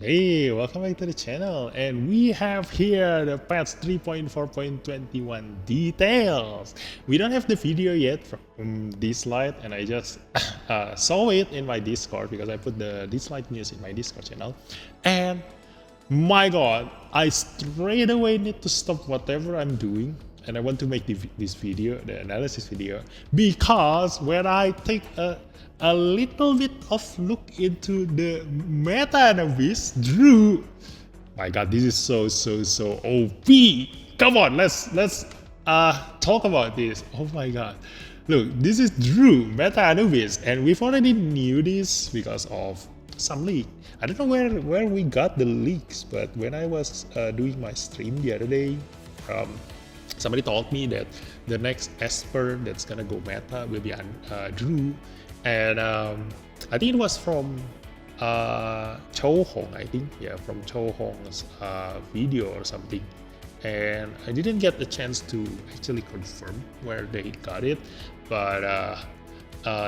Hey, welcome back to the channel, and we have here the patch 3.4.21 details. We don't have the video yet from Dislyte, and I just saw it in my Discord because I put the Dislyte news in my Discord channel. And my god, I straight away need to stop whatever I'm doing, and I want to make this video, the analysis video, because when I take a little bit of look into the meta analysis, Drew. My god, this is so OP. Come on, let's talk about this. Oh my god. Look, this is Drew, Meta Anubis, and we've already knew this because of some leak. I don't know where we got the leaks, but when I was doing my stream the other day, somebody told me that the next Esper that's gonna go meta will be Drew, and I think it was from Cho Hong, I think, yeah, from Cho Hong's video or something. And I didn't get the chance to actually confirm where they got it, but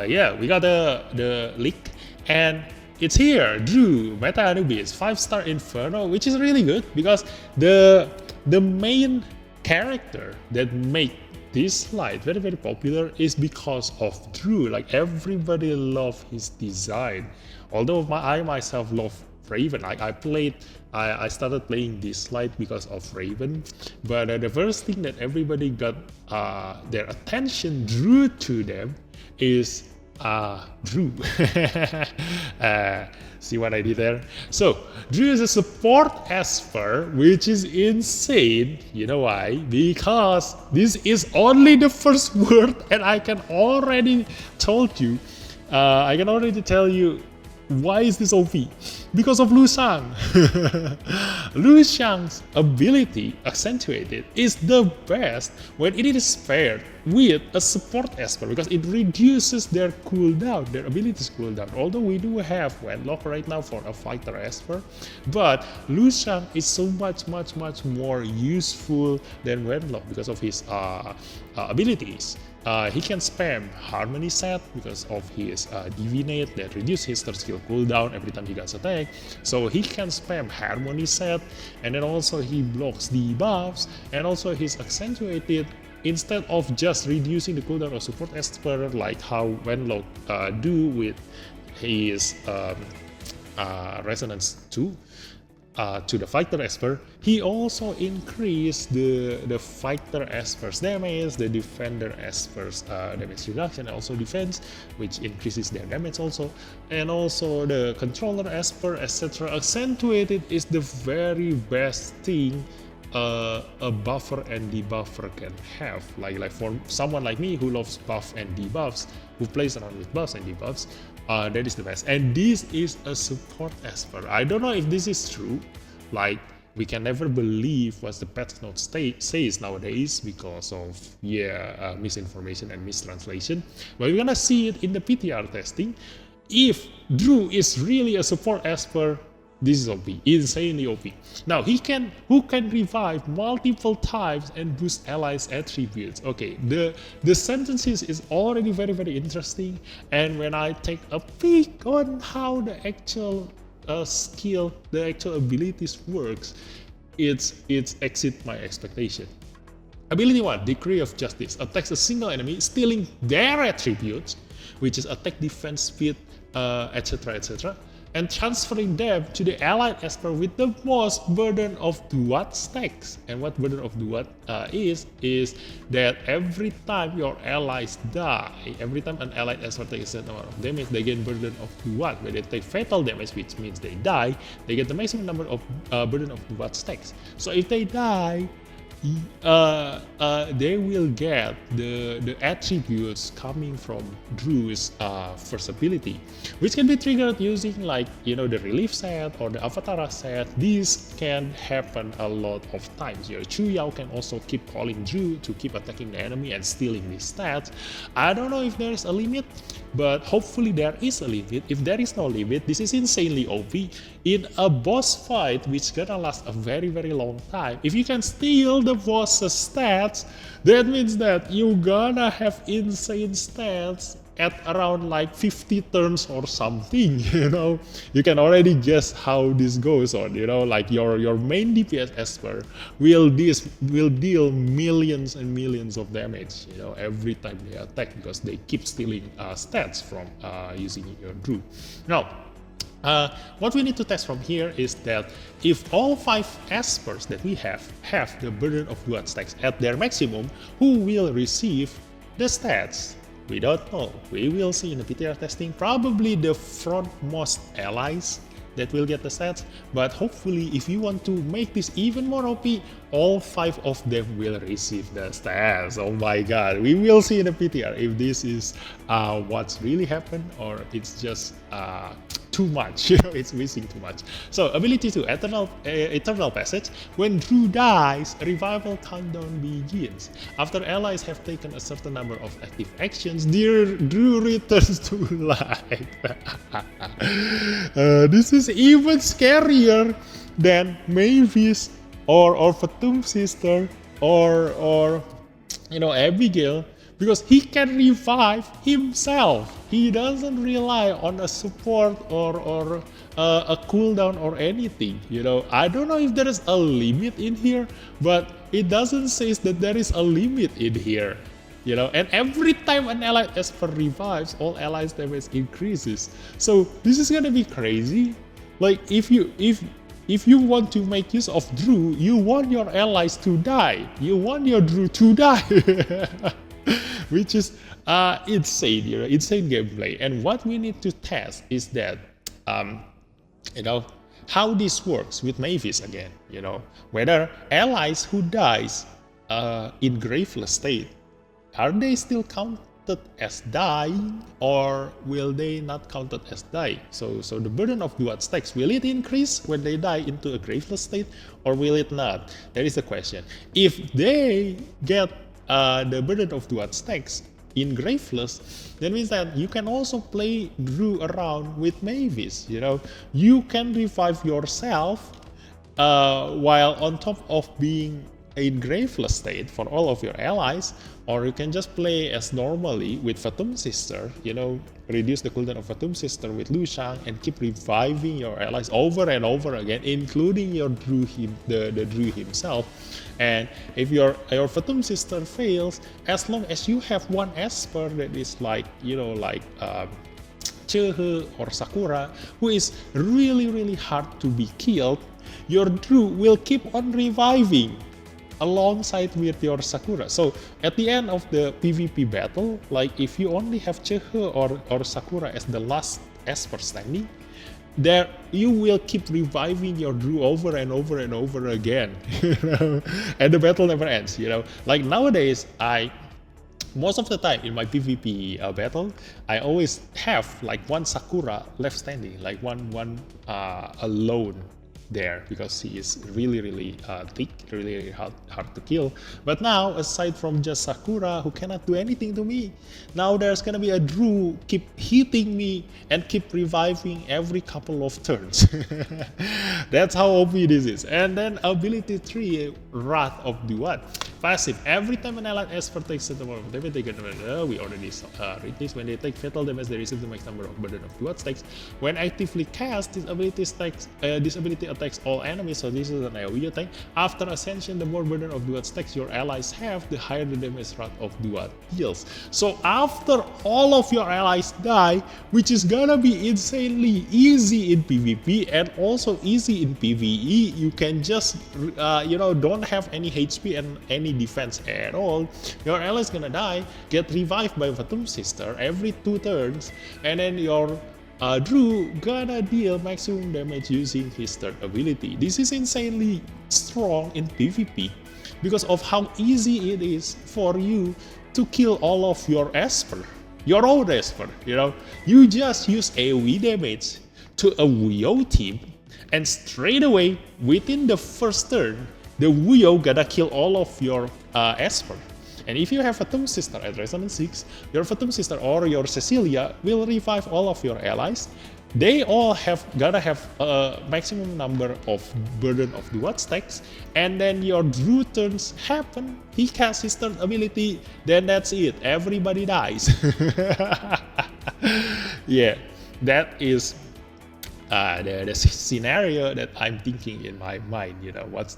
yeah, we got the leak, and it's here. Drew, Meta Anubis, 5-star Inferno, which is really good because the main character that make Dislyte very popular is because of Drew. Like, everybody love his design. Although I myself love Raven. Like, I started playing Dislyte because of Raven, but the first thing that everybody got their attention drew to them is Drew. See what I did there? So, Drew is a support Esper, which is insane. You know why? Because this is only the first word, and I can already tell you why is this OP? Because of Lu Shang. Lu Shang's ability, accentuated, is the best when it is paired with a support Esper because it reduces their cooldown, their abilities cooldown. Although we do have Wenlock right now for a fighter Esper, but Lu Shang is so much more useful than Wenlock because of his abilities. He can spam Harmony Set because of his Divinate that reduces his third skill cooldown every time he gets attacked. So he can spam Harmony Set, and then also he blocks debuffs, and also he's accentuated instead of just reducing the cooldown of support Esper like how Wenlock do with his Resonance 2. To the fighter Esper, he also increased the fighter Esper's damage, the defender Esper's damage reduction, and also defense, which increases their damage also, and also the controller Esper, etc. Accentuated is the very best thing a buffer and debuffer can have. Like for someone like me who loves buff and debuffs, who plays around with buffs and debuffs, that is the best. And this is a support Esper. I don't know if this is true. Like, we can never believe what the patch note says nowadays because of misinformation and mistranslation. But we're gonna see it in the PTR testing. If Drew is really a support Esper, this is OP, insanely OP. Now who can revive multiple times and boost allies' attributes? Okay, the sentences is already very interesting, and when I take a peek on how the actual skill, the actual abilities works, it's exceed my expectation. Ability 1, Decree of Justice, attacks a single enemy, stealing their attributes, which is attack, defense, speed, etc. and transferring them to the allied Esper with the most burden of Duat stacks. And what burden of Duat is that every time your allies die, every time an allied Esper takes a certain amount of damage, they get burden of Duat. When they take fatal damage, which means they die, they get the maximum number of burden of Duat stacks. So if they die, they will get the attributes coming from Drew's first ability, which can be triggered using, like, the relief set or the Avatara set. This can happen a lot of times. Chu Yao can also keep calling Drew to keep attacking the enemy and stealing these stats. I don't know if there is a limit, but hopefully there is a limit. If there is no limit, this is insanely OP in a boss fight which gonna last a very long time. If you can steal the boss's stats, that means that you gonna have insane stats at around like 50 turns or something, you can already guess how this goes on, like your main DPS Esper will deal millions and millions of damage, every time they attack, because they keep stealing stats from using your Drew. Now, what we need to test from here is that if all 5 Espers that we have the burden of dual stacks at their maximum, who will receive the stats? We don't know. We will see in the PTR testing, probably the frontmost allies that will get the stats, but hopefully if you want to make this even more OP, all 5 of them will receive the stats. Oh my god, we will see in the PTR if this is what's really happened or it's just too much, it's missing too much. So ability 2, Eternal Passage. When Drew dies, a revival countdown begins. After allies have taken a certain number of active actions, Drew returns to life. This is even scarier than Mavis or Fatum Sister or Abigail, because he can revive himself. He doesn't rely on a support or a cooldown or anything. I don't know if there is a limit in here, but it doesn't say that there is a limit in here. And every time an ally Esper revives, all allies damage increases. So this is gonna be crazy. Like if you want to make use of Drew, you want your allies to die. You want your Drew to die. Which is insane, insane gameplay. And what we need to test is that, how this works with Mavis again. Whether allies who dies in graveless state, are they still counted as dying, or will they not counted as dying? So the burden of dual stacks, will it increase when they die into a graveless state, or will it not? That is the question. If they get the burden of dual stacks in graveless, that means that you can also play Drew around with Mavis. You can revive yourself while on top of being in graveless state for all of your allies, or you can just play as normally with Fatum Sister, reduce the cooldown of Fatum Sister with Lu Shang and keep reviving your allies over and over again, including your Drew the Drew himself. And if your Fatum Sister fails, as long as you have one Esper that is like Chehe or Sakura, who is really hard to be killed, your Drew will keep on reviving alongside with your Sakura. So at the end of the PvP battle, like if you only have Chehe or Sakura as the last Esper standing, there you will keep reviving your Drew over and over and over again. And the battle never ends. Like nowadays, most of the time in my PvP battle, I always have like one Sakura left standing, like one alone there, because he is really thick, really hard to kill. But now, aside from just Sakura, who cannot do anything to me, now there's gonna be a Drew keep hitting me and keep reviving every couple of turns. That's how OP this is. And then ability 3, Wrath of Duat. Passive. Every time an allied Esper takes a number of damage, we already read this. When they take fatal damage, they receive the max number of burden of dual stacks. When actively cast, this ability attacks all enemies, so this is an AoE attack. After Ascension, the more burden of dual stacks your allies have, the higher the damage Wrath of Duat deals. So after all of your allies die, which is gonna be insanely easy in PvP and also easy in PvE, you can just don't have any HP and any defense at all. Your ally is gonna die, get revived by Fatum Sister every 2 turns, and then your Drew gonna deal maximum damage using his third ability. This is insanely strong in PvP because of how easy it is for you to kill all of your Esper, your own Esper. You just use AoE damage to a Wuyo team, and straight away within the first turn, the Wuyo gonna kill all of your Esper. And if you have a Fatum Sister at Resonance 6, your Fatum Sister or your Cecilia will revive all of your allies, they all gotta have a maximum number of burden of duat stacks, and then your Drew turns happen, he casts his third ability, then that's it, everybody dies. Yeah, that is the scenario that I'm thinking in my mind,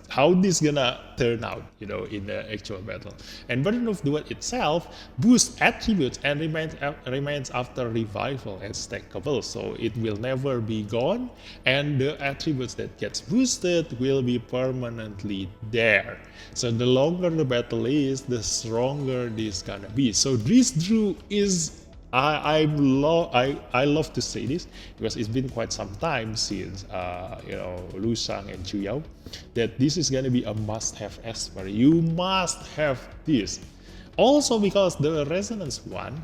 how this gonna turn out, in the actual battle. And Burden of Duat itself boosts attributes and remains after revival and stackable, so it will never be gone, and the attributes that gets boosted will be permanently there. So the longer the battle is, the stronger this gonna be. So this Drew is I love to say this because it's been quite some time since Lu Shang and Chu Yao that this is gonna be a must-have Esper. You must have this. Also because the resonance one,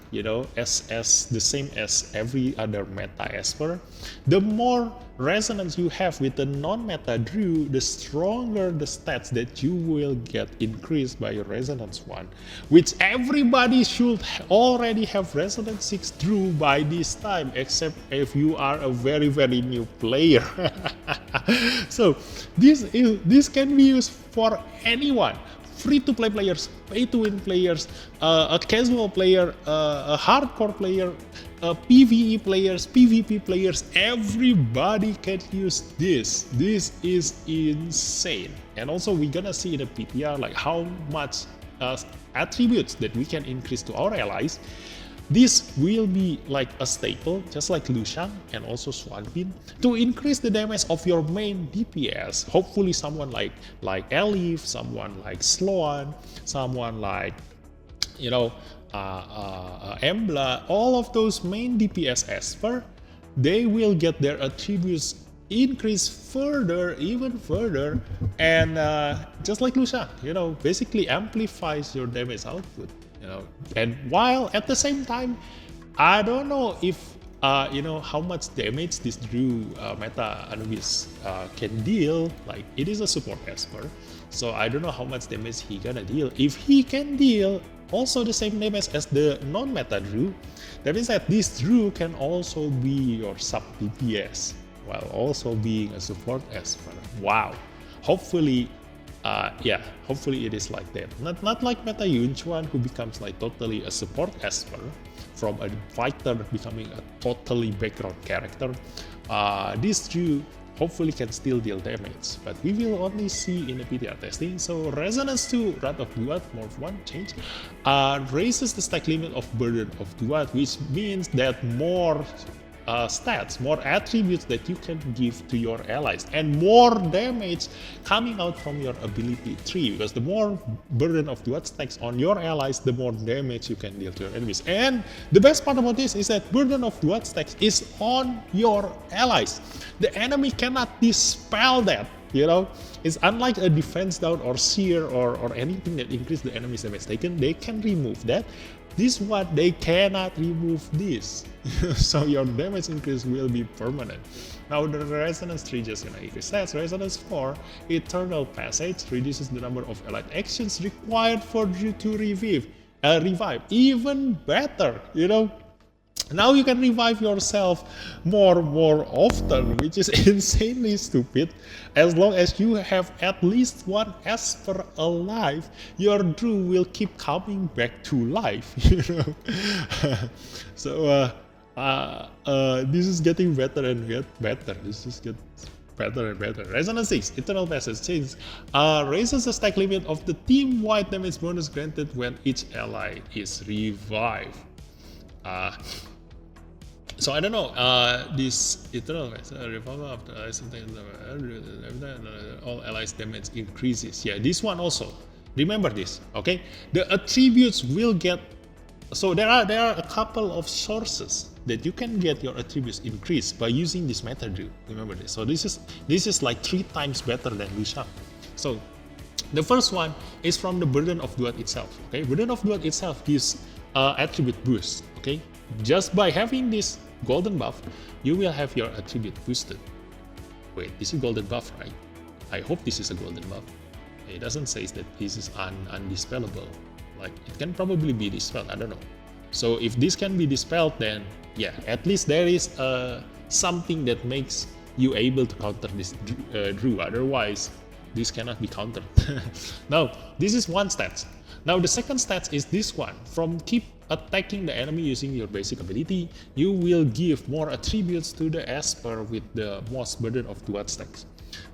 as the same as every other meta Esper, the more resonance you have with the non-meta Drew, the stronger the stats that you will get increased by your resonance one, which everybody should already have resonance 6 Drew by this time, except if you are a very new player. So this can be used for anyone. Free-to-play players, pay-to-win players, a casual player, a hardcore player, PvE players, PvP players, everybody can use this. This is insane. And also we're gonna see in the PTR like how much attributes that we can increase to our allies. This will be like a staple, just like Lu Shang and also Swanpin, to increase the damage of your main DPS. Hopefully someone like Elif, someone like Sloan, someone like, Embla, all of those main DPS Esper, they will get their attributes increase even further, and just like Lu Shang, basically amplifies your damage output. And while at the same time, I don't know if how much damage this Drew meta Anubis can deal. Like, it is a support Esper, so I don't know how much damage he gonna deal. If he can deal also the same damage as the non-meta Drew, that means that this Drew can also be your sub DPS while also being a support Esper. Wow. Hopefully hopefully it is like that. Not like Meta Yunchuan, who becomes like totally a support Esper from a fighter becoming a totally background character. This Drew hopefully can still deal damage, but we will only see in the PTR testing. So Resonance 2, Wrath of Duat, Morph 1 change, raises the stack limit of Burden of Duat, which means that more stats, more attributes that you can give to your allies, and more damage coming out from your ability tree, because the more Burden of Duat stacks on your allies, the more damage you can deal to your enemies. And the best part about this is that Burden of Duat stacks is on your allies. The enemy cannot dispel that. It's unlike a defense down or seer or anything that increases the enemy's damage taken. They can remove that. This one, they cannot remove this. So your damage increase will be permanent. Now the Resonance 3 just gonna increase stats. Resonance 4, Eternal Passage, reduces the number of allied actions required for you to revive. Even better, Now you can revive yourself more often, which is insanely stupid. As long as you have at least one Esper alive, your Drew will keep coming back to life, So this is getting better and better. This is getting better and better. Resonance 6, Eternal Passage change, raises the stack limit of the team-wide damage bonus granted when each ally is revived. So I don't know, this Eternal revolver after all allies damage increases. Yeah, this one also. Remember this, okay? The attributes will get. So there are a couple of sources that you can get your attributes increased by using this method. Remember this. So this is like 3 times better than Lu Shang. So the first one is from the Burden of Duat itself. Okay, Burden of Duat itself gives attribute boost. Okay, just by having this golden buff, you will have your attribute boosted. Wait, this is golden buff, right? I hope this is a golden buff. It doesn't say that this is undispellable. Like, it can probably be dispelled, I don't know. So if this can be dispelled, then yeah, at least there is something that makes you able to counter this Drew. Otherwise, this cannot be countered. Now, this is one stat. Now the second stat is this one. From keep attacking the enemy using your basic ability, you will give more attributes to the Esper with the most burden of 2 stacks.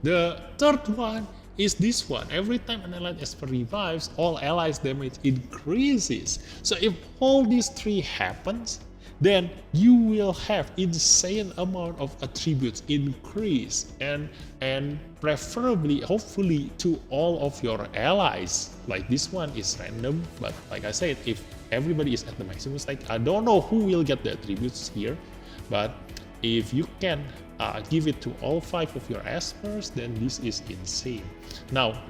The third one is this one. Every time an allied Esper revives, all allies damage increases. So if all these 3 happens, then you will have insane amount of attributes increase, and preferably, hopefully, to all of your allies. Like this one is random, but like I said, if everybody is at the maximum stack, I don't know who will get the attributes here, but if you can give it to all 5 of your Espers, then this is insane. Now,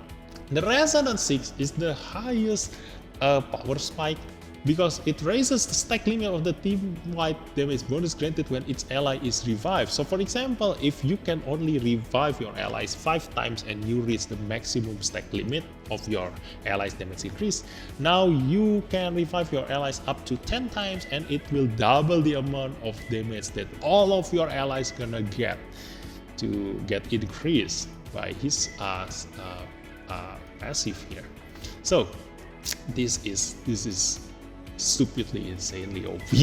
the Resonance 6 is the highest power spike, because it raises the stack limit of the team-wide damage bonus granted when its ally is revived. So for example, if you can only revive your allies 5 times and you reach the maximum stack limit of your allies damage increase, now you can revive your allies up to 10 times and it will double the amount of damage that all of your allies gonna get to get increased by his passive here. So this is stupidly, insanely OP.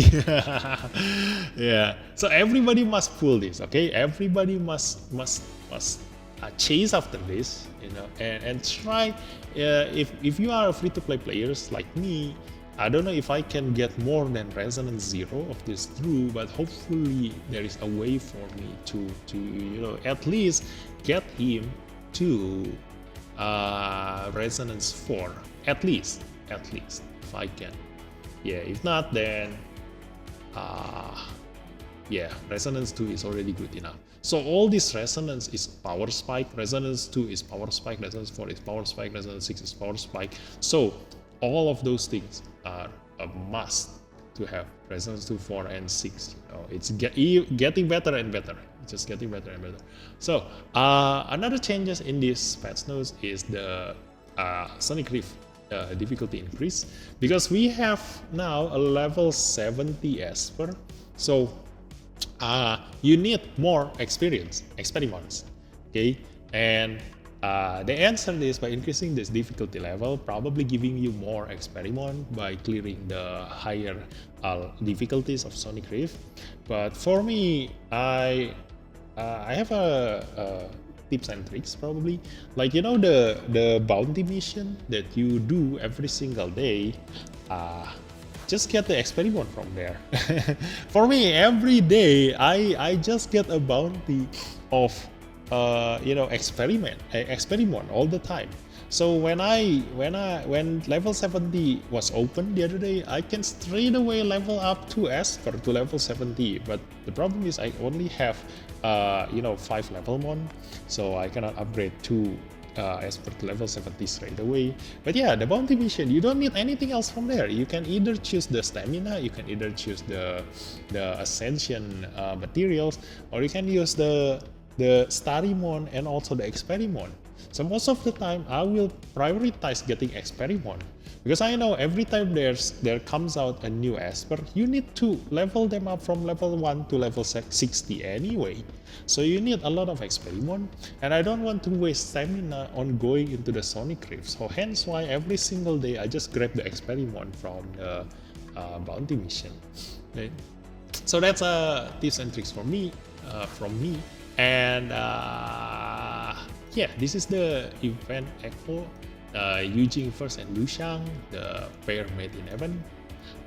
Yeah, so everybody must pull this, okay? Everybody must chase after this, you know, and try. If you are a free-to-play players like me, I don't know if I can get more than Resonance 0 of this Drew, but hopefully there is a way for me to you know, at least get him to Resonance 4, at least if I can. Yeah, if not, then yeah, Resonance 2 is already good enough. So all this Resonance is power spike, Resonance 2 is power spike, Resonance 4 is power spike, Resonance 6 is power spike. So all of those things are a must to have Resonance 2, 4, and 6. You know, it's getting better and better. It's just getting better and better. So another changes in this patch notes is the Sonic Rift difficulty increase, because we have now a level 70 Esper. So you need more experiments, okay? And the answer is by increasing this difficulty level, probably giving you more experiment by clearing the higher difficulties of Sonic Rift. But for me, I have a tips and tricks probably, like, you know, the bounty mission that you do every single day, just get the experiment from there. For me, every day I just get a bounty of you know, experiment all the time. So when level 70 was open the other day, I can straight away level up 2 Esper to level 70. But the problem is I only have you know, 5 level mon, so I cannot upgrade 2 Esper to level 70 straight away. But yeah, the bounty mission, you don't need anything else from there. You can either choose the stamina, you can either choose the ascension materials, or you can use the Starimon and also the Experimon. So most of the time I will prioritize getting Experimon, because I know every time there comes out a new Esper, you need to level them up from level 1 to level 60 anyway. So you need a lot of Experimon, and I don't want to waste stamina on going into the Sonic Rift. So hence why every single day I just grab the Experimon from the bounty mission. Okay? So that's tips and tricks for me, from me. And yeah, this is the event echo. Yujing first and Lushang, the pair made in heaven,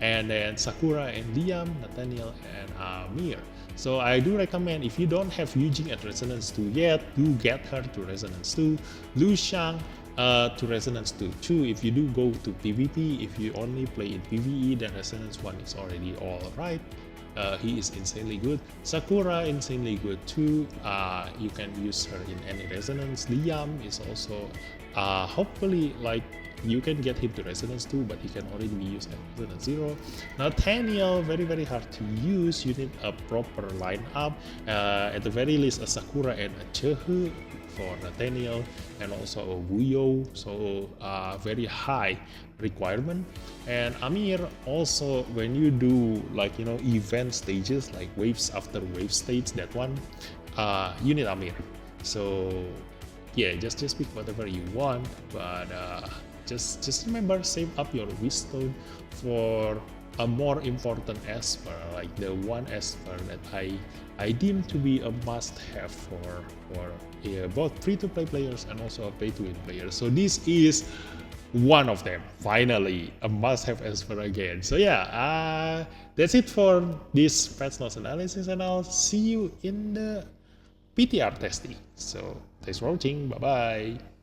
and then Sakura and Liam, Nathaniel and Amir. So I do recommend, if you don't have Yujing at Resonance 2 yet, do get her to Resonance 2, Lushang to Resonance 2. If you do go to PvP, if you only play in PvE, then Resonance 1 is already alright. He is insanely good. Sakura insanely good too. You can use her in any resonance. Liam is also hopefully, like, you can get him to resonance 2, but he can already be used at resonance 0. Nathaniel, very hard to use. You need a proper lineup. At the very least, a Sakura and a Chehu for Nathaniel and also Buyo, so very high requirement. And Amir also, when you do like event stages like waves after wave stage, that one you need Amir. So yeah, just pick whatever you want, but just remember, save up your wisdom for a more important esper, like the one esper that I deem to be a must-have for both free-to-play players and also pay-to-win players. So this is one of them, finally a must-have esper again. So yeah, that's it for this patch notes analysis, and I'll see you in the PTR testing. So thanks for watching. Bye bye.